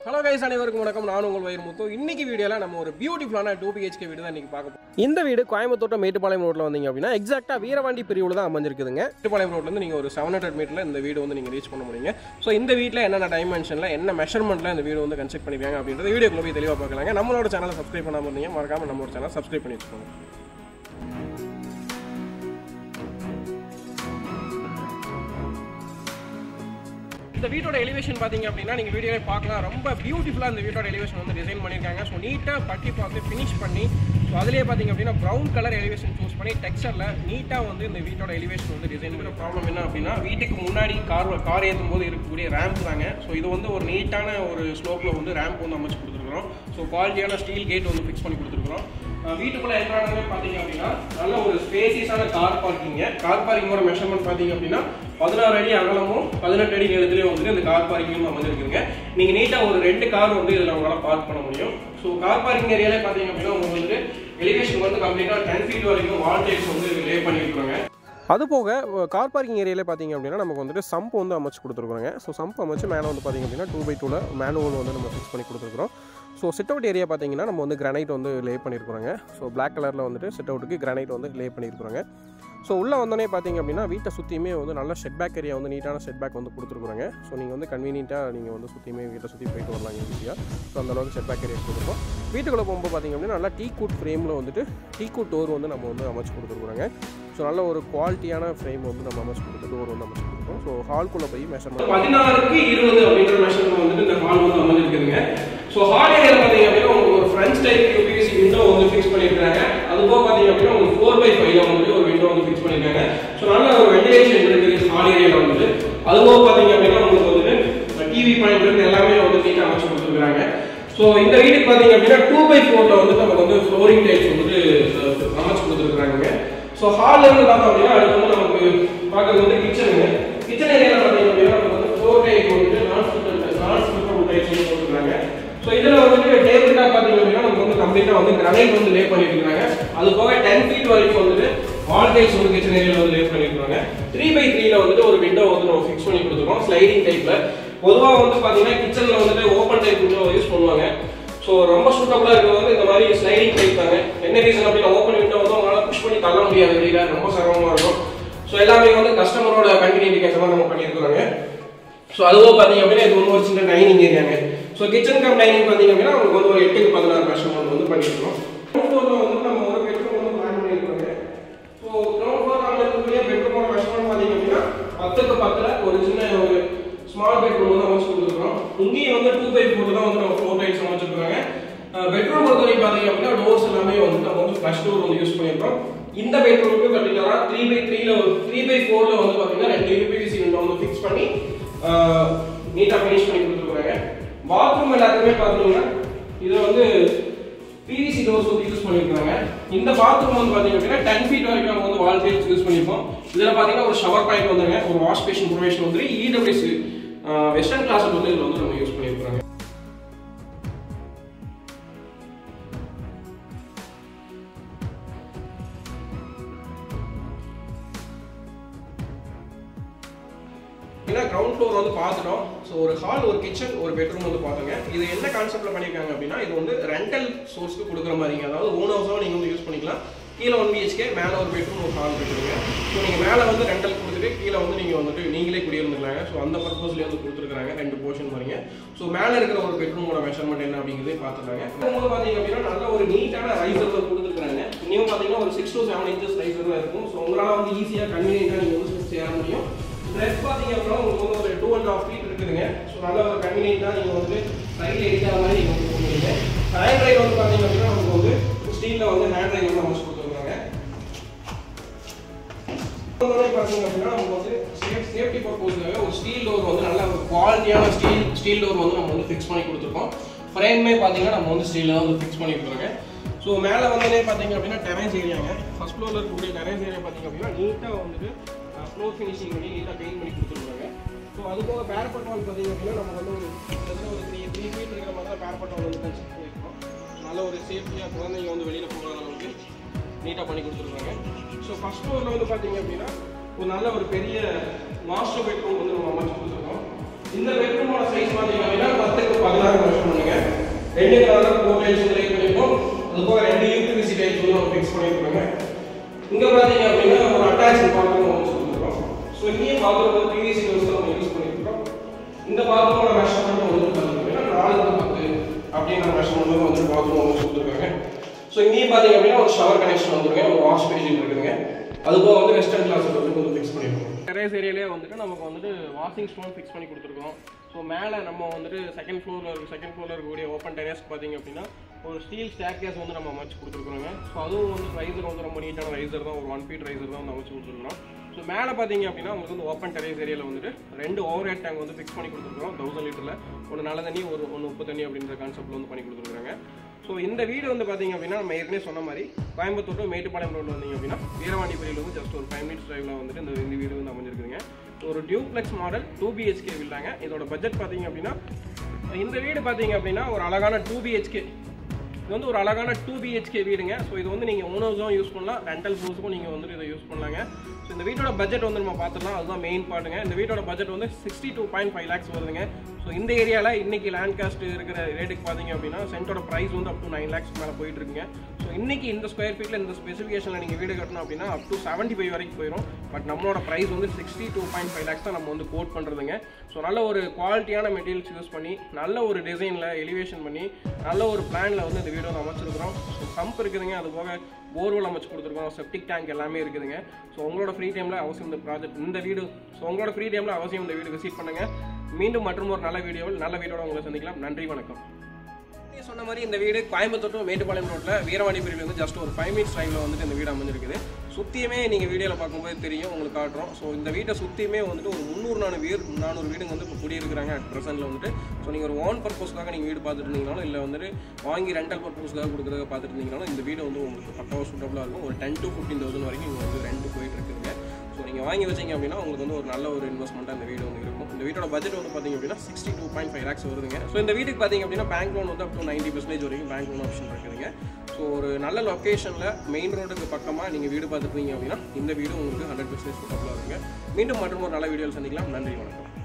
Hello guys, அனைவருக்கும் வணக்கம். நான் உங்கள் வைரமுத்து. இன்னைக்கு வீடியோல நம்ம ஒரு பியூட்டிஃபுல்லான 2 BHK வீடு தான் இன்னைக்கு பார்க்க போறோம். இந்த வீடு கோயம்புத்தூர் மேட்டுப்பாளையம் ரோட்ல வந்தீங்க அப்படினா எக்ஸாக்ட்டா வீரவாண்டி பிரிவுல தான் அமைஞ்சிருக்குதுங்க. மேட்டுப்பாளையம் ரோட்ல இருந்து நீங்க ஒரு 700 மீட்டர்ல இந்த வீடு வந்து நீங்க ரீச் பண்ண முடியுங்க. சோ இந்த வீட்ல என்னென்ன டைமென்ஷன்ல என்ன மெஷர்மென்ட்ல இந்த வீடு வந்து கன்ஸ்ட்ரக்ட் பண்ணிருக்காங்க அப்படிங்கறத வீடியோக்குள்ள போய் தெளிவா பார்க்கலாங்க. நம்மளோட சேனலை சப்ஸ்கிரைப் பண்ணாம இருந்தீங்க மறக்காம நம்மளோட சேனலை சப்ஸ்கிரைப் பண்ணி வச்சுக்கோங்க. இந்த வீட்டோட எலிவேஷன் பாத்தீங்க அப்படின்னா நீங்க வீடியோவே பார்க்கலாம். ரொம்ப பியூட்டிஃபுல்லா இந்த வீட்டோட எலிவேஷன் வந்து டிசைன் பண்ணிருக்காங்க. ஸோ நீட்டா பட்டி பார்த்து ஃபினிஷ் பண்ணி ஸோ அதுலேயே பார்த்தீங்க அப்படின்னா ப்ரௌன் கலர் எலிவேஷன் சூஸ் பண்ணி டெக்ஸ்சர்ல நீட்டா வந்து இந்த வீட்டோட எலிவேஷன் வந்து டிசைன் பண்ண. ப்ராப்ளம் என்ன அப்படின்னா வீட்டுக்கு முன்னாடி கார் ஏற்றும் போது இருக்கக்கூடிய ரேம்ப் தாங்க. ஸோ இது வந்து ஒரு நீட்டான ஒரு ஸ்லோப்ல வந்து ரேம்ப் வந்து அமைச்சு கொடுத்துருக்கோம். ஸோ குவாலிட்டியான ஸ்டீல் கேட் வந்து ஃபிக்ஸ் பண்ணி கொடுத்துருக்கோம். வீட்டுக்குள்ள என்ட்ரானவே பார்த்தீங்க அப்படின்னா நல்ல ஒரு ஸ்பேசியஸான கார் பார்க்கிங்கோட மெஷர்மெண்ட் பார்த்தீங்க அப்படின்னா 16 அடி அகலமும் 18 அடி நீளத்திலேயே வந்து இந்த கார் பார்க்கிங் அமைஞ்சிருக்குங்க. நீங்க நீட்டா ஒரு 2 கார் வந்து இதுல உங்களால பார்க் பண்ண முடியும். ஸோ கார் பார்க்கிங் ஏரியால பாத்தீங்க அப்படின்னா உங்களுக்கு வந்து எலிவேஷன் வந்து கம்ப்ளீட்டா 10 ஃபீட் வரைக்கும் வால் டைல்ஸ் வந்து லே பண்ணிருக்காங்க. அது போக கார் பார்க்கிங் ஏரியாவில் பார்த்தீங்க அப்படின்னா நமக்கு வந்துட்டு சம்ப் வந்து அமைச்சு கொடுத்துருக்குறாங்க. ஸோ சம்ப் அமைச்சு மேலே வந்து பார்த்திங்க அப்படின்னா 2x2 மேனுவல் வந்து நம்ம ஃபிக்ஸ் பண்ணி கொடுத்துருக்குறோம். ஸோ சிட் அவுட் ஏரியா பார்த்தீங்கன்னா நம்ம வந்து கிரானைட் வந்து லே பண்ணியிருக்கிறோங்க. ஸோ பிளாக் கலரில் வந்துட்டு சிட் அவுட்டுக்கு கிரானைட் வந்து லே பண்ணியிருக்கிறாங்க. ஸோ உள்ளே வந்தோடனே பார்த்தீங்க அப்படின்னா வீட்டை சுற்றியுமே வந்து நல்ல ஷெட் பேக் ஏரியா வந்து நீட்டான ஷெட் பேக் வந்து கொடுத்துருக்குறாங்க. ஸோ நீங்கள் வந்து கன்வீனியன்ட்டாக நீங்கள் வந்து சுற்றியுமே வீட்டை சுற்றி போயிட்டு வரலாம் ஈஸியாக. ஸோ அந்தளவுக்கு ஷெட் பேக் ஏரியா கொடுத்துருக்கோம். வீட்டுக்குள்ளே போகும்போது பார்த்திங்க அப்படின்னா நல்லா டீ கூட் ஃப்ரேமில் வந்துட்டு டீ கூட் டோர் வந்து நம்ம வந்து அமைச்சு கொடுத்துருக்குறாங்க. ஸோ நல்ல ஒரு குவாலிட்டியான ஃப்ரேம் வந்து நம்ம அமைச்சு கொடுத்து டோர் வந்து அமைச்சு கொடுத்துருக்கோம். ஸோ ஹால்குள்ளே போய் மெஷர்மெண்ட் 16:20 அப்படின்ற மெஷர்மெண்ட் வந்துட்டு இந்த ஹால் வந்து அமைஞ்சிருக்குதுங்க. ஸோ ஹால் ஏரியா பார்த்தீங்க அப்படின்னா உங்களுக்கு ஒரு ஃப்ரண்ட் டைப் யூபிஎஸ்சி விண்டோ வந்து ஃபிக்ஸ் பண்ணியிருக்காங்க. அதுபோக பார்த்தீங்க அப்படின்னா உங்களுக்கு 4x5 வந்து ஒரு விண்டோ வந்து ஃபிக்ஸ் பண்ணியிருக்காங்க. ஸோ நல்ல ஒரு வெண்டிலேஷன் இருக்குது ஹால் ஏரியாவில் வந்து. அதுபோக பார்த்தீங்க அப்படின்னா உங்களுக்கு வந்துட்டு டிவி பாயிண்ட் இருந்து எல்லாமே வந்து நீட்டாக அமைச்சு கொடுத்துருக்காங்க. ஸோ இந்த வீட்டுக்கு பார்த்தீங்க அப்படின்னா 2x4 வந்து நமக்கு வந்து ஃப்ளோரிங் டைல்ஸ் வந்துட்டு அமைச்சு கொடுத்துருக்காங்க. ஸோ ஹால்ல இருந்து பார்த்தோம் அப்படின்னா அடுத்து வந்து நமக்கு பார்க்கறது வந்து கிச்சனுங்க. கிச்சன் ஏரியாவில் பார்த்தீங்க அப்படின்னா நமக்கு வந்து 4x வந்துட்டு நான் ஸ்லிப்பர் டைல்ஸ் வந்து போட்டுருக்காங்க. ஸோ இதில் வந்துட்டு டேபிள் டாப் பார்த்தீங்க அப்படின்னா நமக்கு வந்து கம்ப்ளீட்டாக வந்து கிரானைட் வந்து லே பண்ணியிருக்காங்க. அது போக 10 ஃபீட் வரைக்கும் வந்துட்டு வால் டைல்ஸ் வந்து கிச்சன் ஏரியாவில் வந்து லே பண்ணியிருக்காங்க. 3x3ல வந்துட்டு ஒரு விண்டோ வந்து நம்ம ஃபிக்ஸ் பண்ணி கொடுத்துருக்கோம் ஸ்லைடிங் டைப்ல. பொதுவாக வந்து பார்த்தீங்கன்னா கிச்சனில் வந்துட்டு ஓப்பன் டைப் விண்டோ யூஸ் பண்ணுவாங்க. ஸோ ரொம்ப சூட்டபுளாக இருக்கிறது வந்து இந்த மாதிரி ஸ்லைடிங் டைப் தாங்க. என்ன ரீசன் அப்படின்னா ஓப்பன் விண்டோ வந்து உங்களால் புஷ் பண்ணி தள்ள முடியாது, வெளியில ரொம்ப சிரமமாக இருக்கும். ஸோ எல்லாமே வந்து கஸ்டமரோட கன்வீனியன்ட் ஏற்ற மாதிரி நம்ம பண்ணியிருக்காங்க. ஸோ அதுவும் பார்த்தீங்க அப்படின்னா இது ஒரு சின்ன டைனிங் ஏரியாங்க. ஸோ கிச்சன் கம் டைனிங் பார்த்தீங்க அப்படின்னா உங்களுக்கு வந்து ஒரு 8x16 மெஷர்மெண்ட் வந்து பண்ணியிருக்கோம். கிரவுண்ட் ஃப்ளோரில் வந்து நம்ம ஒரு பெட்ரூம் வந்து பிளான் பண்ணியிருக்காங்க. ஸோ கிரவுண்ட் ஃப்ளோர் இருக்கக்கூடிய பெட்ரூமோட மெஷர்மெண்ட் பார்த்தீங்க அப்படின்னா 10x10 ஒரு சின்ன ஒரு ஸ்மால் பெட்ரூம் வந்து அமைச்சு கொடுத்துருக்கோம். இங்கேயும் வந்து 2x4 தான் வந்து நம்ம 4 டைல்ஸ் அமைச்சிருக்காங்க. பெட்ரூம் பொறுத்தவரைக்கும் பார்த்தீங்க அப்படின்னா டோர்ஸ் எல்லாமே வந்து நம்ம வந்து ஃப்ளஷ் டோர் வந்து யூஸ் பண்ணியிருக்கோம். இந்த பெட்ரூமுக்கு பார்த்தீங்கன்னா 3x4ல வந்து பார்த்தீங்கன்னா 2 யூபிவிசி விண்டோ வந்து ஃபிக்ஸ் பண்ணி நீட்டாக ஃபினிஷ் பண்ணி கொடுத்துருக்காங்க. பாத்ரூம் எல்லாத்துக்குமே பார்த்தீங்கன்னா இதை வந்து பிவிசி டோர்ஸ் வந்து யூஸ் பண்ணியிருக்காங்க. இந்த பாத்ரூம் வந்து பார்த்தீங்க அப்படின்னா 10 ஃபீட் வரைக்கும் நம்ம வந்து வால் டைல்ஸ் யூஸ் பண்ணியிருக்கோம். இதில் பார்த்தீங்கன்னா ஒரு ஷவர் பாயிண்ட் வந்துங்க, ஒரு வாஷ் பேஷன் ப்ரொவிஷன் வந்து இடபிள்யூஎஸ் வெஸ்டர்ன் கிளாஸ் வந்து இதில் வந்து நம்ம யூஸ் பண்ணியிருக்காங்க. கிரவுண்ட் ஃப்ளோர் வந்து பார்த்துட்டோம். ஸோ ஒரு ஹால், ஒரு கிச்சன், ஒரு பெட்ரூம் வந்து பார்த்தோங்க. இது என்ன கான்செப்ட்ல பண்ணியிருக்காங்க அப்படின்னா இது வந்து ரெண்டல் சோர்ஸ்க்கு கொடுக்குற மாதிரிங்க. அதாவது ஓன் ஹவுஸாக நீங்கள் வந்து யூஸ் பண்ணிக்கலாம். கீழே 1 BHK, மேலே ஒரு பெட்ரூம், ஒரு ஹால் இருக்குங்க. ஸோ நீங்கள் மேலே வந்து ரெண்டல் கொடுத்துட்டு கீழே வந்து நீங்கள் வந்துட்டு நீங்களே குடியிருந்துக்கலாங்க. ஸோ அந்த பர்பஸ்லேயே வந்து கொடுத்துருக்காங்க 2 போர்ஷன் வரீங்க. ஸோ மேலே இருக்கிற ஒரு பெட்ரூமோட மெஷர்மெண்ட் என்ன அப்படிங்கிறதே பார்த்துருக்காங்க. போது பார்த்தீங்க அப்படின்னா நல்ல ஒரு நீட்டான ரைசர் வந்து கொடுத்துருக்காங்க. இன்னும் பார்த்தீங்கன்னா ஒரு 6 to 7 inches ரைசர் தான் இருக்கும். ஸோ உங்களால் வந்து ஈஸியாக கன்வீனியன்ட்டாக நீங்கள் வந்து சேர முடியும். ட்ரெஸ் பார்த்தீங்க அப்படின்னா உங்களுக்கு வந்து ஒரு 2.5 feet இருக்குதுங்க. ஸோ நல்ல ஒரு கன்வீனியன்ட்டாக நீங்கள் வந்து சைடில் எடுக்கிற மாதிரி நீங்கள் வந்து போடுவீங்க. ஹேண்ட் ரைட் வந்து பார்த்தீங்க அப்படின்னா நமக்கு வந்து ஸ்டீலில் வந்து ஹேண்ட் ரைட் வந்து அமைச்சு கொடுத்துருக்காங்க. பார்த்தீங்க அப்படின்னா நமக்கு வந்து சேஃப்டி பர்பஸ்க்காக ஒரு ஸ்டீல் டோர் வந்து நல்ல ஒரு குவாலிட்டியான ஸ்டீல் டோர் வந்து நம்ம வந்து ஃபிக்ஸ் பண்ணி கொடுத்துருக்கோம். ஃப்ரேமே பார்த்தீங்கன்னா நம்ம வந்து ஸ்டீலில் வந்து ஃபிக்ஸ் பண்ணி கொடுத்துருங்க. ஸோ மேலே வந்ததே பார்த்தீங்க அப்படின்னா டெரேஸ் ஏரியாங்க. ஃபர்ஸ்ட் ஃப்ளோரில் இருக்கக்கூடிய டெரேஸ் ஏரியா பார்த்தீங்க அப்படின்னா நீட்டாக வந்துட்டு ஃப்ளோர் ஃபினிஷிங் பண்ணி நீட்டாக பெயிண்ட் பண்ணி கொடுத்துருக்காங்க. ஸோ அது போக பேரப்பட் வால் பார்த்தீங்க அப்படின்னா நம்ம வந்து ஒரு 3 feet இருக்கிற மாதிரி தான் பேரப்பட் வால் வந்து கன்ஸ்ட்ரக்ட் பண்ணியிருக்கோம். நல்ல ஒரு சேஃப்டியாக குழந்தைங்க வந்து வெளியில் போகாத அளவுக்கு நீட்டாக பண்ணி கொடுத்துருக்காங்க. ஸோ ஃபர்ஸ்ட் ஃப்ளோரில் வந்து பார்த்தீங்க அப்படின்னா ஒரு நல்ல ஒரு பெரிய மாஸ்டர் பெட்ரூம் வந்து நம்ம அமைச்சு கொடுத்துருக்கோம். இந்த பெட்ரூமோட சைஸ் பார்த்தீங்க அப்படின்னா 10x16 2 கலர்ல ஃபோர் டைல்ஸ் வந்து லே பண்ணிருக்கோம். அது போக 2 யூபிவிசி டைல்ஸ் வந்து நம்ம ஃபிக்ஸ் பண்ணிருக்கோங்க. இங்க பாத்தீங்க அப்படின்னா ஒரு அட்டாச்ட் பாத்ரூம் வந்து கொடுத்துருக்கோம். ஸோ இங்கேயும் பாத்ரூம் வந்து பிவிசி டோர்ஸ் தான் நம்ம யூஸ் பண்ணிருக்கோம். இந்த பாத்ரூமோட மெஷர்மெண்ட் வந்து பாத்தீங்கன்னா 4x10 அப்படிங்கிற மெஷர்மெண்ட் வந்து பாத்ரூம் வந்து கொடுத்துருக்காங்க. ஸோ இங்கேயும் பாத்தீங்க அப்படின்னா ஒரு ஷவர் கனெக்ஷன் வந்துருங்க, ஒரு வாஷ் பேஷன் இருக்குதுங்க. அது போக வந்து வெஸ்டர்ன் கிளாஸ் வந்து ஃபிக்ஸ் பண்ணிருக்கோம். டெரேஸ் ஏரியாலே வந்துட்டு நமக்கு வந்துட்டு வாஷிங் ஸ்டோன் ஃபிக்ஸ் பண்ணி கொடுத்துருக்கோம். ஸோ மேலே நம்ம வந்துட்டு செகண்ட் ஃப்ளோரில் இருக்கக்கூடிய ஓப்பன் டெரேஸ் பார்த்தீங்க அப்படின்னா ஒரு ஸ்டீல் ஸ்டேர்கேஸ் வந்து நம்ம அமைச்சு கொடுத்துருக்குறோங்க. ஸோ அதுவும் வந்து ரைசர் வந்து ரொம்ப நீட்டான ரைசர் தான், ஒரு 1 feet ரைசர் தான் வந்து அமைச்சு கொடுத்துருக்கோம். ஸோ மேலே பார்த்தீங்க அப்படின்னா உங்களுக்கு வந்து ஓப்பன் டெரேஸ் ஏரியாவில் வந்துட்டு 2 ஓவர் ஹெட் டேங்க் வந்து ஃபிக்ஸ் பண்ணி கொடுத்துருக்கோம். 1000 லிட்டரில் ஒன்று நல்ல தண்ணி, ஒன்று உப்பு தண்ணி அப்படின்ற கான்செப்ட்டில் வந்து பண்ணி கொடுத்துருக்காங்க. ஸோ இந்த வீடு வந்து பார்த்தீங்க அப்படின்னா நம்ம ஏற்கனவே சொன்ன மாதிரி கோயம்புத்தூர் டு மேட்டுப்பாளையம் ரோடு வந்தீங்க அப்படின்னா வீரவாண்டிபுரியில் வந்து ஜஸ்ட் ஒரு 5 minutes டிரைவில் வந்துட்டு இந்த வீடு வந்து அமைஞ்சிருக்குங்க. ஒரு டியூப்ளெக்ஸ் மாடல் 2 BHK வீடாங்க. இதோட பட்ஜெட் பார்த்தீங்க அப்படின்னா இந்த வீடு பார்த்தீங்க அப்படின்னா ஒரு அழகான 2 BHK. இது வந்து ஒரு அழகான 2 BHK வீடுங்க. ஸோ இது வந்து நீங்கள் ஓனர்ஸும் யூஸ் பண்ணலாம், ரெண்டல் ஹவுஸுக்கும் நீங்கள் வந்துட்டு இதை யூஸ் பண்ணலாங்க. ஸோ இந்த வீட்டோட பட்ஜெட் வந்து நம்ம பார்த்துக்கலாம், அதுதான் மெயின் பார்ட்டுங்க. இந்த வீட்டோட பட்ஜெட் வந்து 62.5 lakhs வருதுங்க. ஸோ இந்த ஏரியாவில் இன்னைக்கு லேண்ட் காஸ்ட் இருக்கிற ரேட்டுக்கு பார்த்தீங்க அப்படின்னா சென்ட்டோட ப்ரைஸ் வந்து அப் டு 9 lakhs மேலே போயிட்டு இருக்குங்க. ஸோ இன்னைக்கு இந்த ஸ்கொயர் ஃபீட்டில் இந்த ஸ்பெசிஃபிகேஷனில் நீங்கள் வீடு கட்டணும் அப்படின்னா அப் டு 75 வரைக்கும் போயிடும். பட் நம்மளோட ப்ரைஸ் வந்து 62.5 lakhs தான் நம்ம வந்து கோட் பண்ணுறதுங்க. ஸோ நல்ல ஒரு குவாலிட்டியான மெட்டீரியல்ஸ் யூஸ் பண்ணி நல்ல ஒரு டிசைனில் எலிவேஷன் பண்ணி நல்ல ஒரு பிளானில் வந்து இந்த வீடு வந்து அமைச்சிருக்கிறோம். ஸோ சம்ப் இருக்குதுங்க, அது போக போர்வெல் அமைச்சு கொடுத்துருக்கோம், செப்டிக் டேங்க் எல்லாமே இருக்குதுங்க. ஸோ உங்களோட ஃப்ரீ டைமில் அவசியம் இந்த வீடு அவசியம் இந்த வீடு விசிட் பண்ணுங்கள். மீண்டும் மற்றும் ஒரு நல்ல வீடியோட உங்களை சந்திக்கலாம். நன்றி, வணக்கம். சொன்ன மாதிரி இந்த வீடு கோயம்புத்தூர் மேட்டுப்பாளையம் ரோட்டில் வீரவாண்டிபுரியில் வந்து ஜஸ்ட் ஒரு 5 minutes டிரைவில் வந்துட்டு இந்த வீடு அமைஞ்சிருக்குது. சுற்றியுமே நீங்கள் வீடியோவில் பார்க்கும்போது தெரியும், உங்களுக்கு காட்டுறோம். ஸோ இந்த வீட்டை சுற்றியுமே வந்துட்டு ஒரு 400 வீடுங்க வந்து இப்போ குடியிருக்கிறாங்க அட் ப்ரெசென்ட்டில் வந்துட்டு. ஸோ நீங்கள் ஒரு ஓன் பர்பஸ்க்காக நீங்கள் வீடு பார்த்துட்டு இருந்தீங்கனாலும் இல்லை வந்துட்டு வாங்கி ரெண்டல் பர்பஸ்க்காக கொடுக்குறத பார்த்துட்டு இருந்தீங்கனாலும் இந்த வீடு வந்து உங்களுக்கு பக்காவாக சூட்டபுளாக இருக்கும். ஒரு 10 to 15,000 வரைக்கும் இங்கே வந்து ரெண்ட் போயிட்டு இருக்குதுங்க. ஸோ நீங்கள் வாங்கி வச்சிங்க அப்படின்னா உங்களுக்கு வந்து ஒரு நல்ல ஒரு இன்வெஸ்ட்மெண்ட்டாக இந்த வீடு வந்து இருக்கும். இந்த வீட்டோட பட்ஜெட் வந்து பார்த்தீங்க அப்படின்னா 62.5 lakhs வருதுங்க. ஸோ இந்த வீட்டுக்கு பார்த்தீங்க அப்படின்னா பேங்க் லோன் வந்து அப் to 90% வரைக்கும் பேங்க் லோன் ஆப்ஷன் இருக்குதுங்க. ஸோ ஒரு நல்ல லொக்கேஷனில் மெயின் ரோடுக்கு பக்கமாக நீங்கள் வீடு பார்த்துருந்தீங்க அப்படின்னா இந்த வீடு உங்களுக்கு 100% சூட்டபுளாக இருக்குங்க. மீண்டும் மற்றும் ஒரு நல்ல வீடியோவில் சந்திக்கலாம். நன்றி, வணக்கம்.